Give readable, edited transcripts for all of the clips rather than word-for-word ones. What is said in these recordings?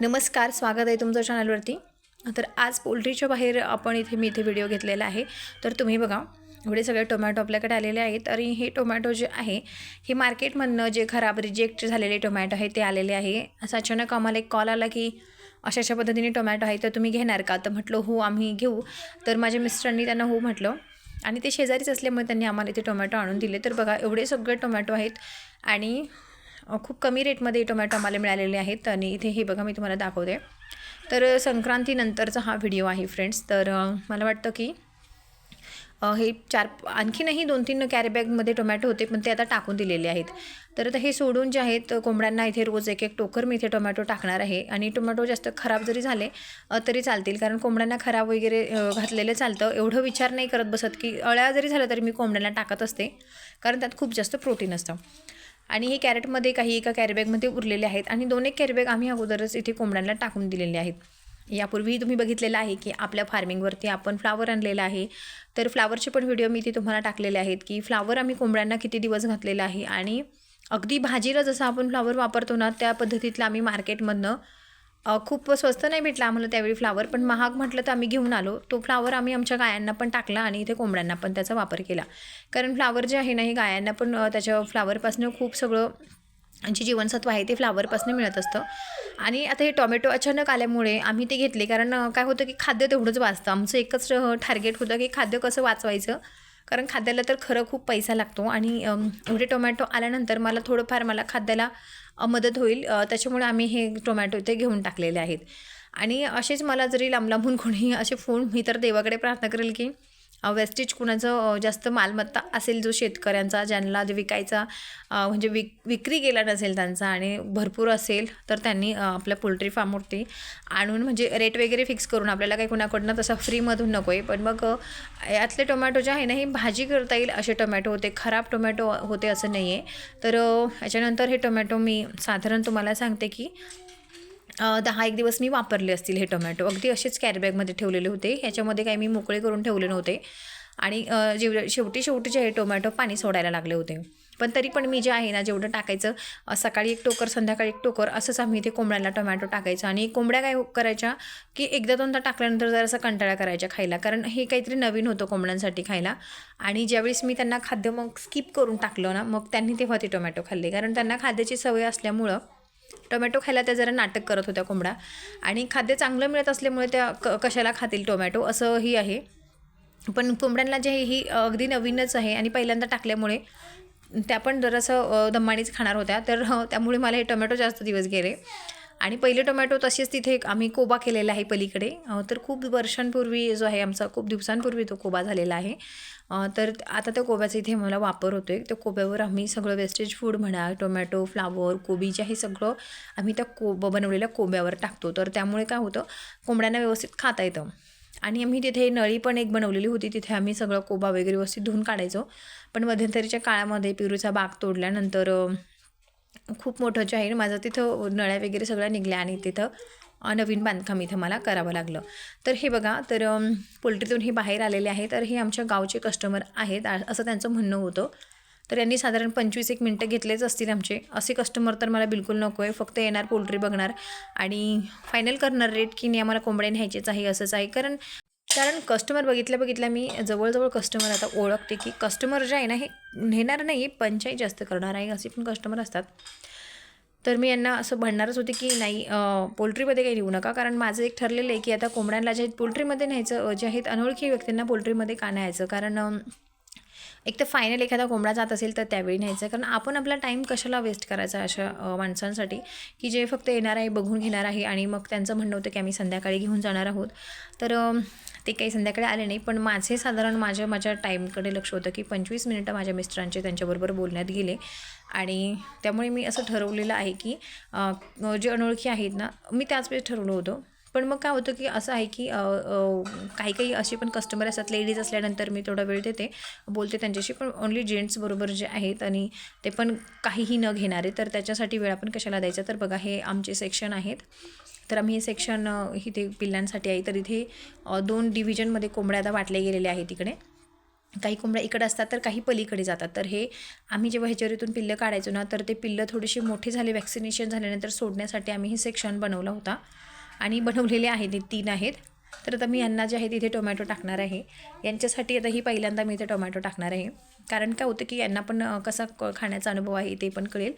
नमस्कार, स्वागत आहे तुमचं चॅनलवरती. तर आज पोल्ट्रीच्या बाहेर मी इथे व्हिडिओ घेतलेला आहे. तर तुम्ही बघा, एवढे सगळे टोमॅटो आपल्याकडे आलेले आहेत. आणि हे टोमॅटो जे आहे हे मार्केटमधनं जे खराब रिजेक्ट झालेले टोमॅटो आहे ते आलेले आहे. असं अचानक आम्हाला एक कॉल आला की अशा पद्धतीने टोमॅटो आहे, तर तुम्ही घेणार का? तर म्हटलं हो, आम्ही घेऊ. तर माझ्या मिस्टरांनी त्यांना हो म्हटलं आणि ते शेजारीच असल्यामुळे त्यांनी आम्हाला इथे टोमॅटो आणून दिले. तर बघा, एवढे सगळे टोमॅटो आहेत आणि खूप कमी रेटमध्ये टोमॅटो आम्हाला मिळालेले आहेत. आणि इथे हे बघा, मी तुम्हाला दाखवते. तर संक्रांतीनंतरचा हा व्हिडिओ आहे फ्रेंड्स. तर मला वाटतं की हे आणखीनही 2-3 कॅरीबॅगमध्ये टोमॅटो होते, पण ते आता टाकून दिलेले आहेत. तर आता हे सोडून जे आहेत कोंबड्यांना इथे रोज एक टोकर मी इथे टोमॅटो टाकणार आहे. आणि टोमॅटो जास्त खराब जरी झाले तरी चालतील, कारण कोंबड्यांना खराब वगैरे घातलेलं चालतं. एवढं विचार नाही करत बसत की अळ्या जरी झाल्या तरी मी कोंबड्यांना टाकत असते, कारण त्यात खूप जास्त प्रोटीन असतं. आणि हे कॅरेटमध्ये काही एका कॅरीबॅगमध्ये उरलेले आहेत आणि 2-1 कॅरीबॅग आम्ही अगोदरच इथे कोंबड्यांना टाकून दिलेले आहेत. यापूर्वी तुम्ही बघितलेलं आहे की आपल्या फार्मिंगवरती आपण फ्लावर आणलेला आहे. तर फ्लावरचे पण व्हिडिओ मी इथे तुम्हाला टाकलेले आहेत की फ्लावर आम्ही कोंबड्यांना किती दिवस घातलेला आहे. आणि अगदी भाजीला जसं आपण फ्लावर वापरतो ना, त्या पद्धतीतलं आम्ही मार्केटमधनं खूप स्वस्त नाही भेटला आम्हाला त्यावेळी फ्लावर, पण महाग म्हटलं तर आम्ही घेऊन आलो. तो फ्लावर आम्ही आमच्या गायांना पण टाकला आणि इथे कोंबड्यांना पण त्याचा वापर केला. कारण फ्लावर जे आहे ना, हे गायांना पण त्याच्या फ्लावरपासून खूप सगळं जे जीवनसत्व आहे ते फ्लावरपासून मिळत असतं. आणि आता हे टोमॅटो अचानक आल्यामुळे आम्ही ते घेतले, कारण काय होतं की खाद्य तेवढंच वाचतं. आमचं एकच टार्गेट होतं की खाद्य कसं वाचवायचं, कारण खाद्याला तर खरं खूप पैसा लागतो. आणि एवढे टोमॅटो आल्यानंतर मला खाद्याला मदत होईल, त्याच्यामुळे आम्ही हे टोमॅटो इथे घेऊन टाकलेले आहेत. आणि असेच मला जरी लांबून कोणी असे फोन, मी तर देवाकडे प्रार्थना करेल की वेस्टेज कुणाचं जास्त मालमत्ता असेल, जो शेतकऱ्यांचा, ज्यांना जे विकायचा म्हणजे विक्री केला नसेल त्यांचा आणि भरपूर असेल, तर त्यांनी आपल्या पोल्ट्री फार्मवरती आणून म्हणजे रेट वगैरे फिक्स करून, आपल्याला काही कुणाकडनं तसं फ्रीमधून नको आहे. पण मग यातले टोमॅटो जे आहे ना, हे भाजी करता येईल असे टोमॅटो होते, खराब टोमॅटो होते असं नाही आहे. तर याच्यानंतर हे टोमॅटो मी साधारण तुम्हाला सांगते की 10-1 दिवस मी वापरले असतील हे टोमॅटो. अगदी असेच कॅरीबॅगमध्ये ठेवलेले होते. ह्याच्यामध्ये काही मी मोकळे करून ठेवले नव्हते. आणि शेवटी जे आहे टोमॅटो पाणी सोडायला लागले होते. पण तरी पण मी जे आहे ना, जेवढं टाकायचं सकाळी 1 टोकर, संध्याकाळी 1 टोकर, असंच आम्ही इथे कोंबड्यांना टोमॅटो टाकायचं. आणि कोंबड्या काय करायच्या की एकदा दोनदा टाकल्यानंतर जरासा कंटाळा करायच्या खायला, कारण हे काहीतरी नवीन होतं कोंबड्यांसाठी खायला. आणि ज्यावेळेस मी त्यांना खाद्य मग स्किप करून टाकलं ना, मग त्यांनी तेव्हा ते टोमॅटो खाल्ले, कारण त्यांना खाद्याची सवय असल्यामुळं टोमॅटो खायला त्या जरा नाटक करत होत्या कोंबड्या. आणि खाद्य चांगलं मिळत असल्यामुळे त्या कशाला खातील टोमॅटो, असंही आहे. पण कोंबड्यांना जे ही अगदी नवीनच आहे आणि पहिल्यांदा टाकल्यामुळे त्या पण जरासं दमानीच खाणार होत्या. तर त्यामुळे मला हे टोमॅटो जास्त दिवस गेले. आणि पहिले टोमॅटो तसेच तिथे आम्ही कोबा केलेला आहे पलीकडे. तर खूप वर्षांपूर्वी जो आहे आमचा, खूप दिवसांपूर्वी तो कोबा झालेला आहे. तर आता त्या कोब्याचा इथे मला वापर होतो आहे. त्या कोब्यावर आम्ही सगळं वेस्टेज फूड म्हणा, टोमॅटो, फ्लावर, कोबी जे आहे सगळं आम्ही त्या बनवलेल्या कोब्यावर टाकतो. तर त्यामुळे काय होतं, कोंबड्यांना व्यवस्थित खाता येतं. आणि आम्ही तिथे नळी पण एक बनवलेली होती, तिथे आम्ही सगळं कोबा वगैरे व्यवस्थित धुवून काढायचो. पण मध्यंतरीच्या काळामध्ये पेरूचा बाग तोडल्यानंतर खूप मोठं जे आहे माझं, तिथं नळ्या वगैरे सगळ्या निघल्या आणि तिथं नवीन बांधकाम इथं मला करावं लागलं. तर हे बघा, तर पोल्ट्रीतून हे बाहेर आलेले आहे. तर हे आमच्या गावचे कस्टमर आहेत असं त्यांचं म्हणणं होतं. तर यांनी साधारण 25-1 मिनटं घेतलेच असतील आमचे. असे कस्टमर तर मला बिलकुल नको आहे. फक्त येणार, पोल्ट्री बघणार आणि फायनल करणार रेट की नाही, आम्हाला कोंबड्या न्यायचेच आहे असंच आहे. कारण कारण कस्टमर बघितल्या मी जवळजवळ कस्टमर आता ओळखते की कस्टमर जे आहे ना, हे नेणार नाही, पंचाईत जास्त करणार आहे, असे पण कस्टमर असतात. तर मी यांना असं म्हणणारच होते की नाही, पोल्ट्रीमध्ये काही नेऊ नका, कारण माझं एक ठरलेलं आहे की आता कोंबड्यांना जे पोल्ट्रीमध्ये न्यायचं, जे आहेत अनोळखी व्यक्तींना पोल्ट्रीमध्ये का न्यायचं. कारण एक तर फायनल एखादा कोंबडा जात असेल तर त्यावेळी न्यायचं, कारण आपण आपला टाईम कशाला वेस्ट करायचा अशा माणसांसाठी की जे फक्त येणार आहे, बघून घेणार आहे आणि मग त्यांचं म्हणणं होतं की आम्ही संध्याकाळी घेऊन जाणार आहोत. तर ते काही संध्याकाळी आले नाही, पण माझे साधारण माझ्या टाईमकडे लक्ष होतं की 25 मिनिटं माझ्या मिस्टरांचे त्यांच्याबरोबर बोलण्यात गेले. आणि त्यामुळे मी असं ठरवलेलं आहे की जे अनोळखी आहेत ना, मी त्याच वेळेस ठरवलं होतं. पण मग काय होतं की असं आहे की काही असे पण कस्टमर असतात, लेडीज असल्यानंतर मी थोडा वेळ देते, बोलते त्यांच्याशी, पण ओन्ली जेंट्सबरोबर जे आहेत आणि ते पण काहीही न घेणारे, तर त्याच्यासाठी वेळ आपण कशाला द्यायचा. तर बघा, हे आमचे सेक्शन आहेत. तर आम्ही हे सेक्शन इथे पिल्लांसाठी आहे. तर इथे 2 डिव्हिजनमध्ये कोंबड्या आता वाटले गेलेले आहेत इकडे. काही कोंबड्या इकडे असतात तर काही पलीकडे जातात. तर हे आम्ही जेव्हा ह्याच्यावरीतून पिल्लं काढायचो ना, तर ते पिल्लं थोडीशी मोठी झाले वॅक्सिनेशन झाल्यानंतर सोडण्यासाठी आम्ही हे सेक्शन बनवला होता आणि बनवलेले आहेत. हे 3 आहेत. तर आता मी यांना जे आहे तिथे टोमॅटो टाकणार आहे. यांच्यासाठी आता ही पहिल्यांदा मी इथे टोमॅटो टाकणार आहे. कारण काय होतं की यांना पण कसा खाण्याचा अनुभव आहे ते पण कळेल.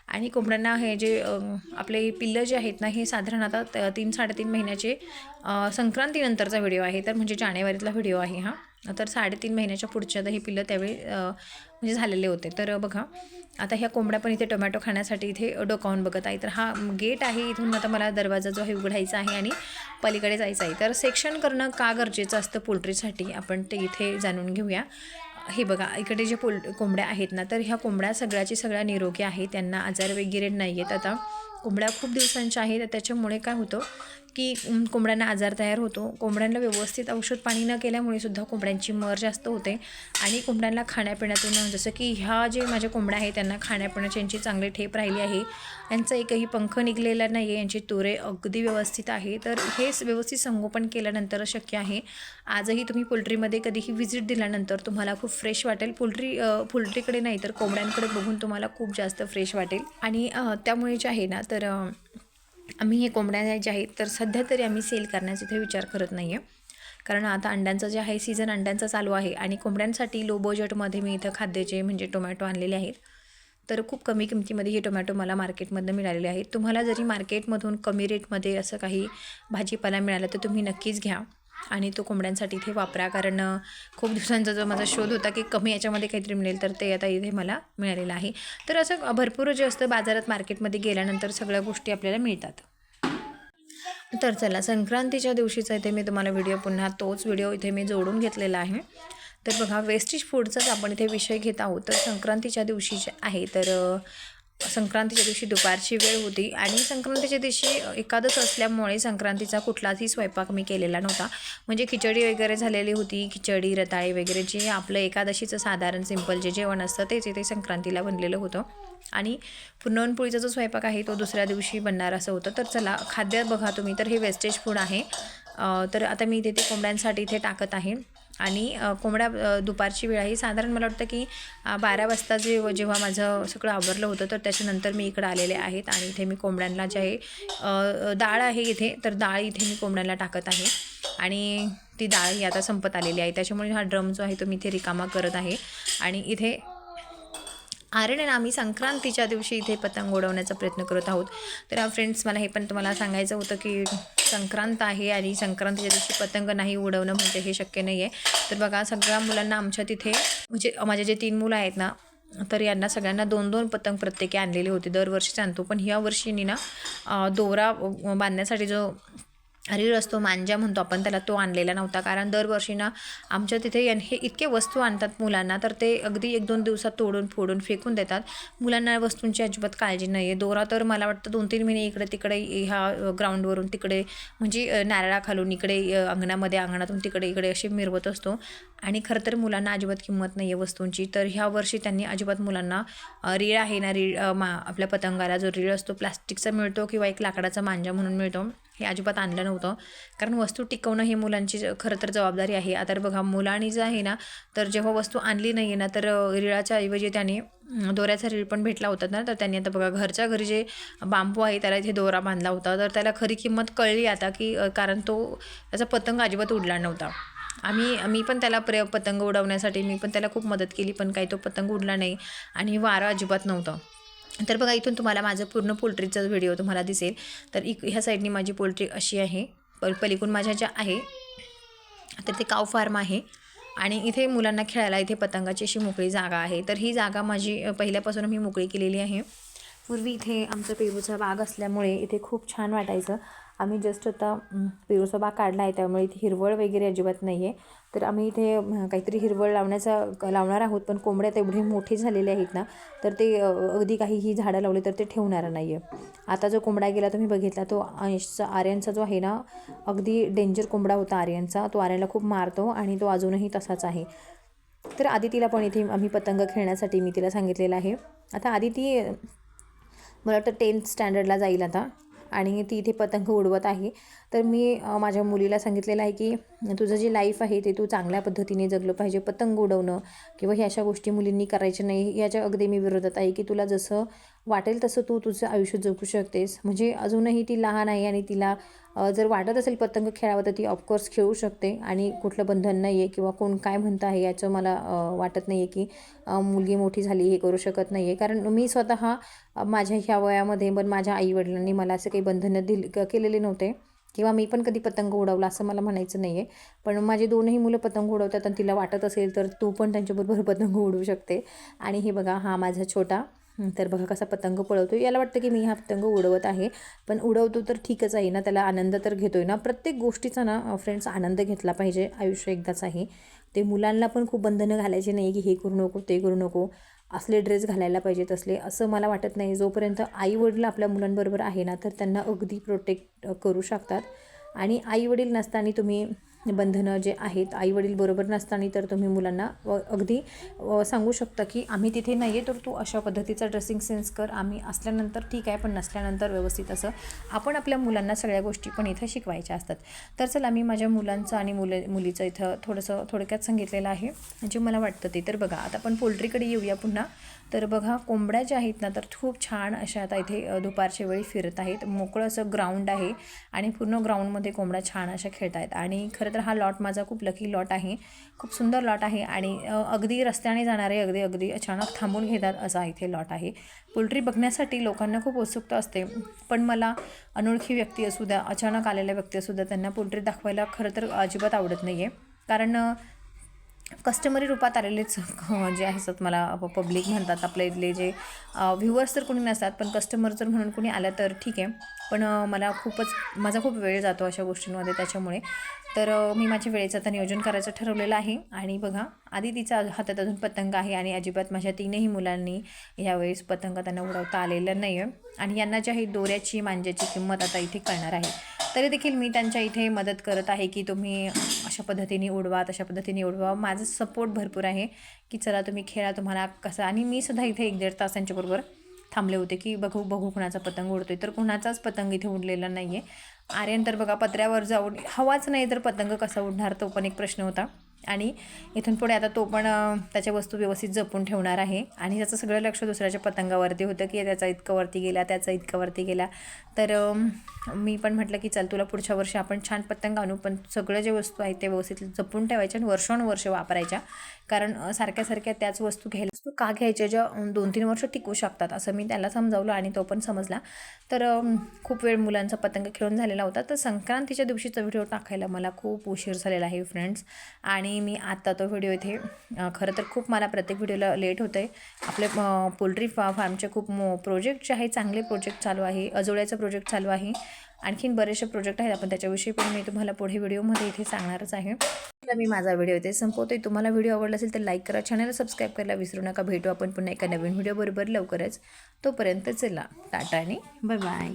आणि कोंबड्यांना हे जे आपले पिल्लं जे आहेत ना, हे साधारण आता 3-3.5 महिन्याचे संक्रांतीनंतरचा व्हिडिओ आहे. तर म्हणजे जानेवारीतला व्हिडिओ आहे हा. तर 3.5 महिन्याच्या पुढच्या हे पिल्लं त्यावेळी म्हणजे झालेले होते. तर बघा आता ह्या कोंबड्या पण इथे टोमॅटो खाण्यासाठी इथे डोकावून बघत आहे. तर हा गेट आहे. इथून आता मला दरवाजा जो आहे उघडायचा आहे आणि पलीकडे जायचं आहे. तर सेक्शन करणं का गरजेचं असतं पोल्ट्रीसाठी आपण ते इथे जाणून घेऊया. हे बघा इकडे जे कोंबड्या आहेत ना, तर ह्या कोंबड्या सगळ्या निरोगी आहेत. त्यांना आजार वगैरे नाही आहेत. आता कोंबड्या खूप दिवसांच्या आहेत. त्याच्यामुळे काय होतं की कोंबड्यांना आजार तयार होतो. कोंबड्यांना व्यवस्थित औषध पाणी न केल्यामुळे सुद्धा कोंबड्यांची मर जास्त होते. आणि कोंबड्यांना खाण्यापिण्यातून जसं की ह्या जे माझ्या कोंबड्या आहेत त्यांना खाण्यापिण्याची यांची चांगली ठेप राहिली आहे. यांचा एकही पंख निघलेला नाही आहे. यांची तोरे अगदी व्यवस्थित आहे. तर हे व्यवस्थित संगोपन केल्यानंतर शक्य आहे. आजही तुम्ही पोल्ट्रीमध्ये कधीही व्हिजिट दिल्यानंतर तुम्हाला खूप फ्रेश वाटेल. पोल्ट्रीकडे नाही तर कोंबड्यांकडे बघून तुम्हाला खूप जास्त फ्रेश वाटेल. आणि त्यामुळे जे आहे ना, तर आम्ही हे कोंबड्या जे आहेत तर सध्या तरी आम्ही सेल करण्याचा इथे विचार करत नाही आहे. कारण आता अंड्यांचं जे आहे सीझन अंड्यांचा चालू आहे आणि कोंबड्यांसाठी लो बजेटमध्ये मी इथं खाद्याचे म्हणजे टोमॅटो आणलेले आहेत. तर खूप कमी किमतीमध्ये हे टोमॅटो मला मार्केटमधनं मिळालेले आहेत. तुम्हाला जरी मार्केटमधून कमी रेटमध्ये असं काही भाजीपाला मिळाला तर तुम्ही नक्कीच घ्या आणि तो कोंबड्यांसाठी इथे वापरा. कारण खूप दिवसांचा जो माझा शोध होता की कमी याच्यामध्ये काहीतरी मिळेल तर ते आता इथे मला मिळालेलं आहे. तर असं भरपूर जे असतं बाजारात मार्केटमध्ये गेल्यानंतर सगळ्या गोष्टी आपल्याला मिळतात. तर चला संक्रांतीच्या दिवशीचा इथे मी तुम्हाला व्हिडिओ पुन्हा तोच व्हिडिओ इथे मी जोडून घेतलेला आहे. तर बघा वेस्टेज फूडचाच आपण इथे विषय घेत आहोत. तर संक्रांतीच्या दिवशी जे आहे तर संक्रांतीच्या दिवशी दुपारची वेळ होती आणि संक्रांतीच्या दिवशी एकादश असल्यामुळे संक्रांतीचा कुठलाही स्वयंपाक मी केलेला नव्हता. म्हणजे खिचडी वगैरे झालेली होती. खिचडी रताळे वगैरे जे आपलं एकादशीचं साधारण सिंपल जे जेवण असतं तेच इथे संक्रांतीला बनलेलं होतं. आणि पुरणपोळीचा जो स्वयंपाक आहे तो दुसऱ्या दिवशी बनणार असं होतं. तर चला खाद्य बघा तुम्ही तर हे वेस्टेज फूड आहे. तर आता मी इथे ते कोंबड्यांसाठी इथे टाकत आहे. आणि कोंबड्या दुपारची वेळ आहे साधारण मला वाटतं की 12 वाजता जेव्हा माझं सगळं आवरलं होतं तर त्याच्यानंतर मी इकडं आलेले आहेत. आणि इथे मी कोंबड्यांना जे आहे डाळ आहे इथे तर डाळ इथे मी कोंबड्यांना टाकत आहे. आणि ती डाळ ही आता संपत आलेली आहे त्याच्यामुळे हा ड्रम जो आहे तो मी इथे रिकामा करत आहे. आणि इथे आरण आम्ही संक्रांतीच्या दिवशी इथे पतंग उडवण्याचा प्रयत्न करत आहोत. तर फ्रेंड्स मला हे पण तुम्हाला सांगायचं होतं की संक्रांत आहे आणि संक्रांतीच्या दिवशी पतंग नाही उडवणं म्हणजे हे शक्य नाही आहे. तर बघा सगळ्या मुलांना आमच्या तिथे म्हणजे माझे जे 3 मुलं आहेत ना तर यांना सगळ्यांना 2-2 पतंग प्रत्येकी आणलेले होते. दरवर्षीच आणतो पण ह्या वर्षीनी ना दोरा बांधण्यासाठी जो रीळ असतो मांजा म्हणतो आपण त्याला तो आणलेला नव्हता. कारण दरवर्षी ना आमच्या तिथे हे इतके वस्तू आणतात मुलांना तर ते अगदी 1-2 दिवसात तोडून फोडून फेकून देतात. मुलांना वस्तूंची अजिबात काळजी नाही आहे. दोरा तर मला वाटतं 2-3 महिने इकडे तिकडे ह्या ग्राउंडवरून तिकडे म्हणजे नारळाखालून इकडे अंगणातून तिकडे इकडे असे मिरवत असतो. आणि खरं तर मुलांना अजिबात किंमत नाही आहे वस्तूंची. तर ह्या वर्षी त्यांनी अजिबात मुलांना रीळ आहे ना आपल्या पतंगाला जो रीळ असतो प्लास्टिकचा मिळतो किंवा एक लाकडाचा मांजा म्हणून मिळतो हे अजिबात आणलं नव्हतं. कारण वस्तू टिकवणं ही मुलांची खरं तर जबाबदारी आहे. आता बघा मुलांनी जे आहे ना तर जेव्हा वस्तू आणली नाही आहे ना तर रिळाच्या ऐवजी त्याने दोऱ्याचा रीळ पण भेटला होता ना तर त्यांनी आता बघा घरच्या घरी जे बांबू आहे त्याला इथे दोरा बांधला होता. तर त्याला खरी किंमत कळली आता की कारण त्याचा पतंग अजिबात उडला नव्हता. मी पण त्याला पतंग उडवण्यासाठी मी पण त्याला खूप मदत केली पण काही तो पतंग उडला नाही आणि वारं अजिबात नव्हतं. तर बघा इथून तुम्हाला माझं पूर्ण पोल्ट्रीचा व्हिडिओ तुम्हाला दिसेल. तर ह्या साईडनी माझी पोल्ट्री अशी आहे. पलीकडून माझ्या ज्या आहे तर ते काव फार्म आहे. आणि इथे मुलांना खेळायला इथे पतंगाची अशी मोकळी जागा आहे. तर ही जागा माझी पहिल्यापासून मी मोकळी केलेली आहे. पूर्वी इथे आमचं पेरूचा बाग असल्यामुळे इथे खूप छान वाटायचं. आम्ही जस्ट आता पेरूचा बाग काढला आहे त्यामुळे इथे हिरवळ वगैरे अजिबात नाही आहे. तर आम्ही इथे काहीतरी हिरवळ लावणार आहोत पण कोंबड्या तेवढे मोठे झालेले आहेत ना तर ते अगदी काहीही झाडं लावले तर ते ठेवणार नाही आहे. आता जो कोंबडा गेला तुम्ही बघितला तो आर्यनचा जो आहे ना अगदी डेंजर कोंबडा होता आर्यनचा. तो आर्यनला खूप मारतो आणि तो अजूनही तसाच आहे. तर आदितीला पण इथे आम्ही पतंग खेळण्यासाठी मी तिला सांगितलेलं आहे. आता आदिती मला वाटतं 10th स्टँडर्डला जाईल आता. आणि ती इथे पतंग उडवत आहे. तर मी माझ्या मुलीला सांगितलेलं आहे की तुझं जे लाईफ आहे ते तू चांगल्या पद्धतीने जगलं पाहिजे. पतंग उडवणं किंवा ह्या अशा गोष्टी मुलींनी करायच्या नाही, याच्या अगदी मी विरोधात आहे की तुला जसं वाटेल तसं तू तुझं आयुष्य जगू शकतेस. म्हणजे अजूनही ती लहान आहे आणि तिला जर वाटत असेल पतंग खेळावं तर ती ऑफकोर्स खेळू शकते आणि कुठलं बंधन नाही आहे किंवा कोण काय म्हणतं आहे याचं मला वाटत नाही आहे की मुलगी मोठी झाली हे करू शकत नाही आहे. कारण मी स्वतः माझ्या ह्या वयामध्ये पण माझ्या आईवडिलांनी मला असे काही बंधनं केलेले नव्हते किंवा मी पण कधी पतंग उडवला असं मला म्हणायचं नाही आहे. पण माझे दोनही मुलं पतंग उडवतात आणि तिला वाटत असेल तर तू पण त्यांच्याबरोबर पतंग उडवू शकते. आणि हे बघा हा माझा छोटा तर बघा कसा पतंग पळवतो. याला वाटतं की मी हा पतंग उडवत आहे, पण उडवतो तर ठीकच आहे ना, त्याला आनंद तर घेतोय ना. प्रत्येक गोष्टीचा ना फ्रेंड्स आनंद घेतला पाहिजे. आयुष्य एकदाच आहे. ते मुलांना पण खूप बंधनं घालायची नाही की हे करू नको ते करू नको, असले ड्रेस घालायला पाहिजेत असले, असं मला वाटत नाही. जोपर्यंत आईवडील आपल्या मुलांबरोबर आहे ना तर त्यांना अगदी प्रोटेक्ट करू शकतात. आणि आईवडील नसताना तुम्ही बंधनं जे आहेत, आईवडील बरोबर नसताना तर तुम्ही मुलांना अगदी सांगू शकता की आम्ही तिथे नाही आहे तर तू अशा पद्धतीचा ड्रेसिंग सेन्स कर. आम्ही असल्यानंतर ठीक आहे, पण नसल्यानंतर व्यवस्थित असं आपण आपल्या मुलांना सगळ्या गोष्टी पण इथं शिकवायच्या असतात. तर चला मी माझ्या मुलांचं आणि मुलीचं इथं थोडक्यात सांगितलेलं आहे जे मला वाटतं ते. तर बघा आता आपण पोल्ट्रीकडे येऊया पुन्हा. तर बघा कोंबड्या ज्या आहेत ना तर खूप छान अशा आता इथे दुपारच्या वेळी फिरत आहेत. मोकळं असं ग्राउंड आहे आणि पूर्ण ग्राउंडमध्ये कोंबड्या छान अशा खेळत आहेत. आणि खरं तर हा लॉट माझा खूप लकी लॉट आहे, खूप सुंदर लॉट आहे. आणि अगदी रस्त्याने जाणारे अगदी अचानक थांबून घेतात असा इथे लॉट आहे. पोल्ट्री बघण्यासाठी लोकांना खूप उत्सुकता असते, पण मला अनोळखी व्यक्ती असू द्या, अचानक आलेल्या व्यक्ती असू द्या, त्यांना पोल्ट्री दाखवायला खरं तर अजिबात आवडत नाही आहे. कारण कस्टमरी रूपात आलेलेच जे असतात मला पब्लिक म्हणतात, आपल्या इथले जे व्ह्युअर्स तर कोणी नसतात, पण कस्टमर जर म्हणून कोणी आलं तर ठीक आहे. पण माझा खूप वेळ जातो अशा गोष्टींमध्ये, त्याच्यामुळे तर मी माझ्या वेळेचं आता नियोजन करायचं ठरवलेलं आहे. आणि बघा आधी तिचा हातात अजून पतंग आहे आणि अजिबात माझ्या तीनही मुलांनी ह्यावेळेस पतंग त्यांना उडवता आलेलं नाही आहे. आणि यांना जी आहे दोऱ्याची मांज्याची किंमत आता इथे कळणार आहे. तरी देखील मी त्यांच्या इथे मदत करत आहे की तुम्ही अशा पद्धतीने उडवा, तशा पद्धतीने उडवा. माझं सपोर्ट भरपूर आहे की चला तुम्ही खेळा, तुम्हाला कसं. आणि मी सुद्धा इथे 1-1.5 तास त्यांच्याबरोबर थांबले होते की बघू कुणाचा पतंग उडतोय. तर कुणाचाच पतंग इथे उडलेला नाही आहे. आर्यन तर बघा पत्र्यावर जाऊन हवाच नाही तर पतंग कसा उडणार, तो पण एक प्रश्न होता. आणि इथून पुढे आता तो पण त्याच्या वस्तू व्यवस्थित जपून ठेवणार आहे. आणि त्याचं सगळं लक्ष दुसऱ्याच्या पतंगावरती होतं की त्याचा इतकं वरती गेला, त्याचा इतकं वरती गेला. तर मी पण म्हटलं की चल तुला पुढच्या वर्षी आपण छान पतंग आणू, पण सगळं जे वस्तू आहेत ते व्यवस्थित जपून ठेवायच्या आणि वर्षानुवर्ष वापरायच्या. कारण सारख्या त्याच वस्तू का घ्यायच्या ज्या 2-3 वर्ष टिकू शकतात, असं मी त्याला समजावलं आणि तो पण समजला. तर खूप वेळ मुलांचा पतंग खेळून झालेला होता. तर संक्रांतीच्या दिवशीचा व्हिडिओ टाकायला मला खूप उशीर झालेला आहे फ्रेंड्स. आणि मी आता तो व्हिडिओ इथे खरं तर खूप मला प्रत्येक व्हिडिओला लेट होतं आहे. आपले पोल्ट्री फार्मचे खूप प्रोजेक्ट जे आहे, चांगले प्रोजेक्ट चालू आहे. अजोळ्याचं प्रोजेक्ट चालू आहे, आणखीन बरेचसे प्रोजेक्ट आहेत. आपण त्याच्याविषयी पण मी तुम्हाला पुढे व्हिडिओमध्ये इथे सांगणारच आहे. तर मी माझा व्हिडिओ इथे संपवते. तुम्हाला व्हिडिओ आवडला असेल तर लाईक करा, चॅनलला सबस्क्राईब करायला विसरू नका. भेटू आपण पुन्हा एका नवीन व्हिडिओ बरोबर लवकरच. तोपर्यंत चला टाटा आणि बाय बाय.